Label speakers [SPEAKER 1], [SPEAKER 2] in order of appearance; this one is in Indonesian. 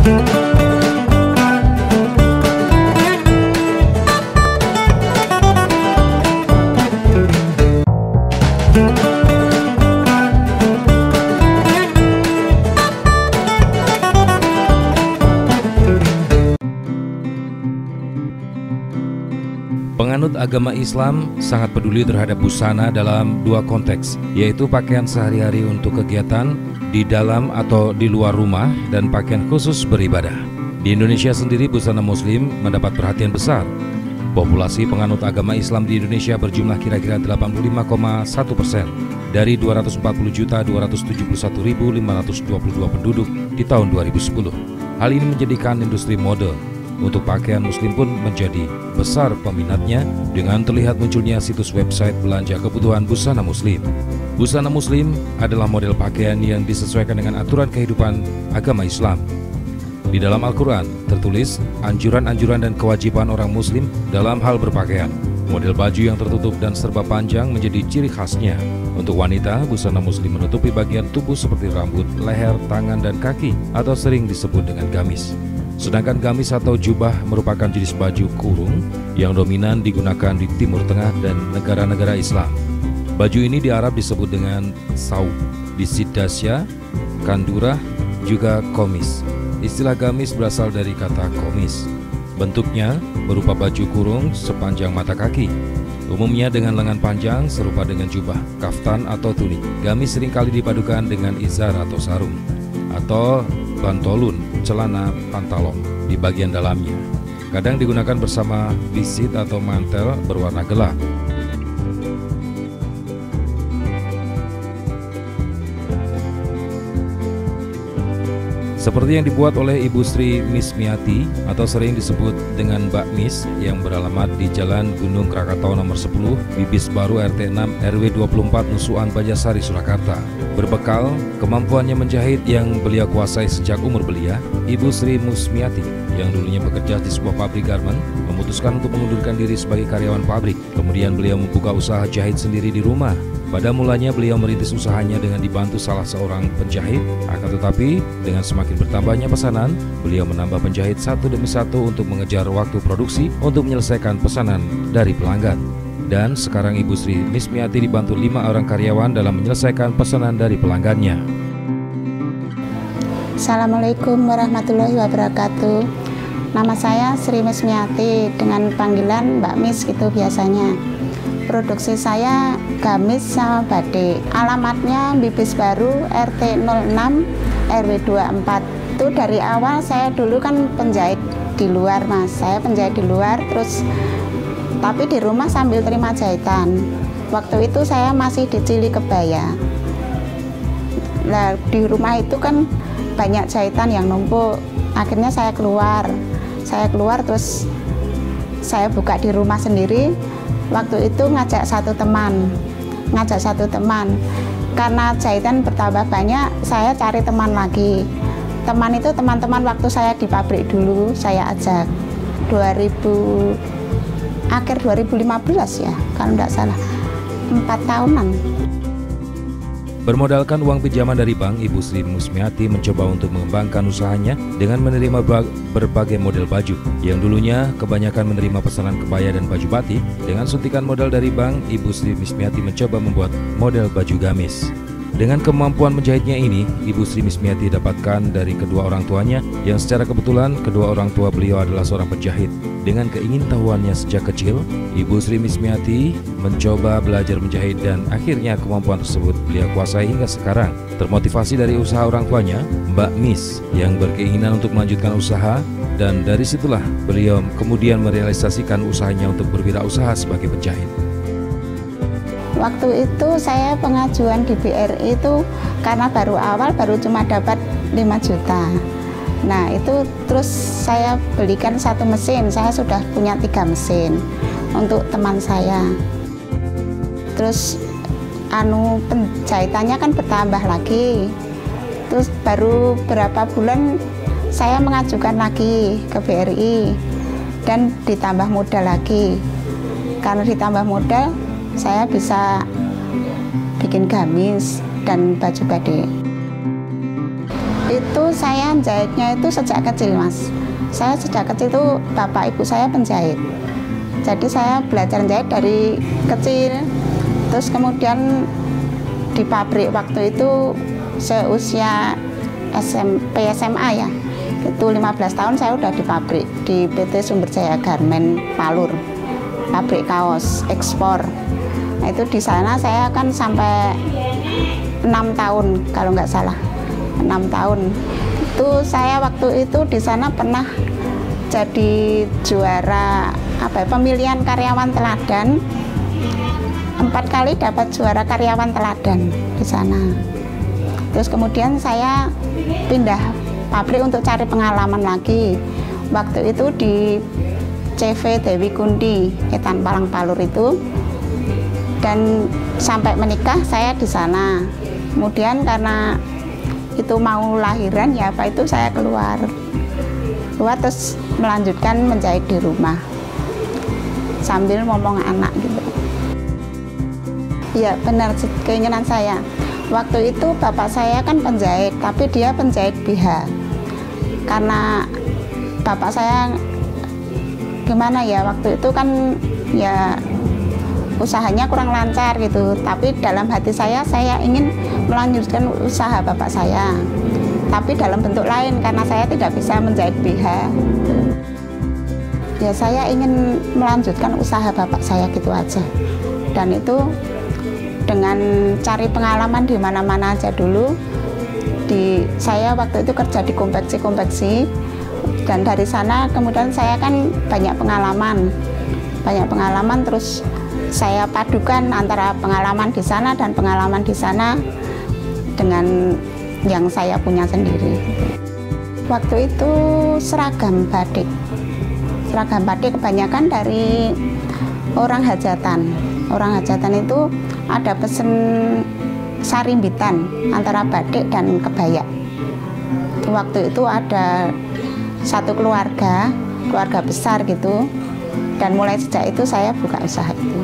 [SPEAKER 1] Penganut agama Islam sangat peduli terhadap busana dalam dua konteks, yaitu pakaian sehari-hari untuk kegiatan di dalam atau di luar rumah dan pakaian khusus beribadah. Di Indonesia sendiri busana muslim mendapat perhatian besar. Populasi penganut agama Islam di Indonesia berjumlah kira-kira 85,1% dari 240.271.522 penduduk di tahun 2010. Hal ini menjadikan industri mode untuk pakaian muslim pun menjadi besar peminatnya dengan terlihat munculnya situs website belanja kebutuhan busana muslim. Busana muslim adalah model pakaian yang disesuaikan dengan aturan kehidupan agama Islam. Di dalam Al-Quran tertulis anjuran-anjuran dan kewajiban orang muslim dalam hal berpakaian. Model baju yang tertutup dan serba panjang menjadi ciri khasnya. Untuk wanita, busana muslim menutupi bagian tubuh seperti rambut, leher, tangan, dan kaki atau sering disebut dengan gamis. Sedangkan gamis atau jubah merupakan jenis baju kurung yang dominan digunakan di Timur Tengah dan negara-negara Islam. Baju ini di Arab disebut dengan saub, di Sidasya, kandurah, juga komis. Istilah gamis berasal dari kata komis. Bentuknya berupa baju kurung sepanjang mata kaki. Umumnya dengan lengan panjang serupa dengan jubah, kaftan atau tunik. Gamis seringkali dipadukan dengan izar atau sarung, atau pantolun, celana pantalon di bagian dalamnya. Kadang digunakan bersama bisit atau mantel berwarna gelap. Seperti yang dibuat oleh Ibu Sri Mismiati atau sering disebut dengan Mbak Mis yang beralamat di Jalan Gunung Krakatau nomor 10, Bibis Baru RT 6 RW 24 Nusuan Bajasari, Surakarta. Berbekal kemampuannya menjahit yang beliau kuasai sejak umur belia, Ibu Sri Mismiati yang dulunya bekerja di sebuah pabrik garment memutuskan untuk mengundurkan diri sebagai karyawan pabrik. Kemudian beliau membuka usaha jahit sendiri di rumah. Pada mulanya beliau merintis usahanya dengan dibantu salah seorang penjahit, akan tetapi dengan semakin bertambahnya pesanan, beliau menambah penjahit satu demi satu untuk mengejar waktu produksi untuk menyelesaikan pesanan dari pelanggan. Dan sekarang Ibu Sri Mismiati dibantu 5 orang karyawan dalam menyelesaikan pesanan dari pelanggannya.
[SPEAKER 2] Assalamualaikum warahmatullahi wabarakatuh. Nama saya Sri Mismiati dengan panggilan Mbak Mis gitu biasanya. Produksi saya gamis sama batik. Alamatnya Bibis Baru RT 06 RW 24. Itu dari awal saya dulu kan penjahit di luar, Mas. Saya penjahit di luar terus tapi di rumah sambil terima jahitan. Waktu itu saya masih di Cili Kebaya. Nah, di rumah itu kan banyak jahitan yang numpuk. Akhirnya saya keluar terus saya buka di rumah sendiri. Waktu itu ngajak satu teman karena jahitan bertambah banyak, saya cari teman lagi. Teman itu teman-teman waktu saya di pabrik dulu saya ajak akhir 2015 ya kalau tidak salah, 4 tahunan.
[SPEAKER 1] Bermodalkan uang pinjaman dari bank, Ibu Sri Mismiati mencoba untuk mengembangkan usahanya dengan menerima berbagai model baju. Yang dulunya kebanyakan menerima pesanan kebaya dan baju batik. Dengan suntikan modal dari bank, Ibu Sri Mismiati mencoba membuat model baju gamis. Dengan kemampuan menjahitnya ini, Ibu Sri Mismiati dapatkan dari kedua orang tuanya yang secara kebetulan kedua orang tua beliau adalah seorang penjahit. Dengan keingintahuannya sejak kecil, Ibu Sri Mismiati mencoba belajar menjahit dan akhirnya kemampuan tersebut beliau kuasai hingga sekarang. Termotivasi dari usaha orang tuanya, Mbak Mis yang berkeinginan untuk melanjutkan usaha, dan dari situlah beliau kemudian merealisasikan usahanya untuk berwirausaha sebagai penjahit.
[SPEAKER 2] Waktu itu saya pengajuan di BRI itu karena baru cuma dapat 5 juta. Nah itu terus saya belikan 1 mesin, saya sudah punya 3 mesin untuk teman saya. Terus penjahitannya kan bertambah lagi. Terus baru berapa bulan saya mengajukan lagi ke BRI dan ditambah modal lagi. Karena ditambah modal, saya bisa bikin gamis dan baju batik. itu saya jahitnya itu sejak kecil, Mas. Saya sejak kecil itu bapak ibu saya penjahit. Jadi saya belajar jahit dari kecil. Terus kemudian di pabrik waktu itu seusia SMP SMA ya. Itu 15 tahun saya udah di pabrik di PT Sumber Jaya Garmen Palur. Pabrik kaos ekspor. Nah, itu di sana saya kan sampai 6 tahun kalau nggak salah. 6 tahun. Itu saya waktu itu di sana pernah jadi juara pemilihan karyawan teladan. 4 kali dapat juara karyawan teladan di sana. Terus kemudian saya pindah pabrik untuk cari pengalaman lagi. Waktu itu di CV Dewi Kundi, Etan Palang Palur itu. Dan sampai menikah saya di sana. Kemudian karena itu mau lahiran ya itu saya keluar terus melanjutkan menjahit di rumah sambil ngomong anak gitu. Ya benar, keinginan saya. Waktu itu bapak saya kan penjahit, tapi dia penjahit BH. Karena bapak saya gimana ya, waktu itu kan ya usahanya kurang lancar gitu. Tapi dalam hati saya ingin melanjutkan usaha bapak saya. Tapi dalam bentuk lain, karena saya tidak bisa menjahit BH. Ya saya ingin melanjutkan usaha bapak saya gitu aja. Dan itu dengan cari pengalaman di mana-mana aja dulu. Saya waktu itu kerja di konveksi-konveksi, dan dari sana kemudian saya kan banyak pengalaman terus saya padukan antara pengalaman di sana dan pengalaman di sana dengan yang saya punya sendiri. Waktu itu seragam batik kebanyakan dari orang hajatan. Orang hajatan itu ada pesen sarimbitan antara batik dan kebaya. Waktu itu ada satu keluarga besar gitu, dan mulai sejak itu saya buka usaha itu.